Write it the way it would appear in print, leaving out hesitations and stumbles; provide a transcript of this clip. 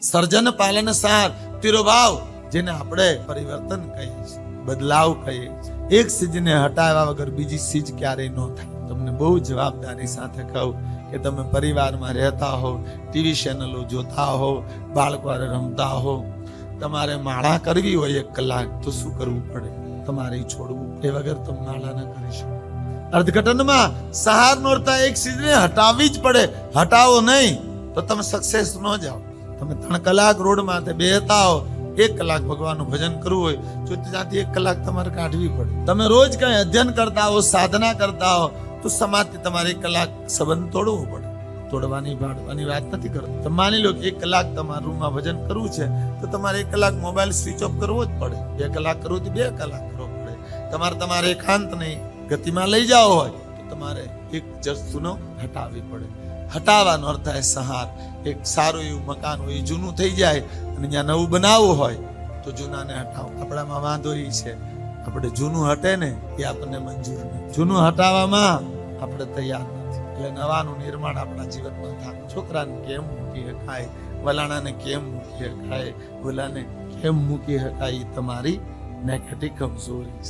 સર્જન પાલન સાર તિરોભાવ, જેને આપણે પરિવર્તન કહીએ છીએ, બદલાવ કહીએ છીએ. એક ચીજને હટાવ્યા વગર બીજી ચીજ ક્યારેય ન થાય. તમને બહુ જવાબદારી સાથે કહું કે તમે પરિવારમાં રહેતા હો, ટીવી ચેનલો જોતા હો, બાળકો રમતા હો, તમારે માળા કરવી હોય 1 કલાક તો શું કરવું પડે? તમારે છોડવું. એ વગર તમે માળા ન કરી શકો. અર્થઘટનમાં સહાર નોરતા એક ચીજને હટાવવી જ પડે. હટાવો નહીં તો તમે સક્સેસ ન જાઓ. તમે 3 કલાક રોડમાં બેહતા હો, 1 કલાક ભગવાનનું ભજન કરવું હોય તો ત્યાંથી 1 કલાક તમારે કાઢવી પડે. તમે રોજ કઈ અધ્યયન કરતા હો, સાધના કરતા હો તો સમાજથી તમારે 1 કલાક સંબંધ તોડવો પડે. તોડવાની ભાડવાની વાત નથી કરતો. તમે માની લો કે 1 કલાક તમારા રૂમમાં ભજન કરવું છે તો તમારે 1 કલાક મોબાઈલ સ્વિચ ઓફ કરવો જ પડે. 2 કલાક કરવું તો 2 કલાક કરવો પડે. તમારે એકાંત નહીં ગતિમાં લઈ જાઓ હોય તો તમારે એક વસ્તુનો હટાવવી પડે. હટાવવાનો અર્થ થાય સહાર. એક સારું એવું મકાન હોય, જૂનું થઈ જાય અને ત્યાં નવું બનાવવું હોય તો જૂનાને હટાવો. આપણામાં વાંધો એ છે, આપણે જૂનું હટે ને એ આપણને મંજૂર નથી. જૂનું હટાવવામાં આપણે તૈયાર નથી. એટલે નવાનું નિર્માણ આપણા જીવનમાં થાય. છોકરાને કેમ મૂકી શકાય, વલાણાને કેમ મૂકી શકાય, ઓલાને કેમ મૂકી શકાય, એ તમારી નેગેટિવ કમજોરી છે.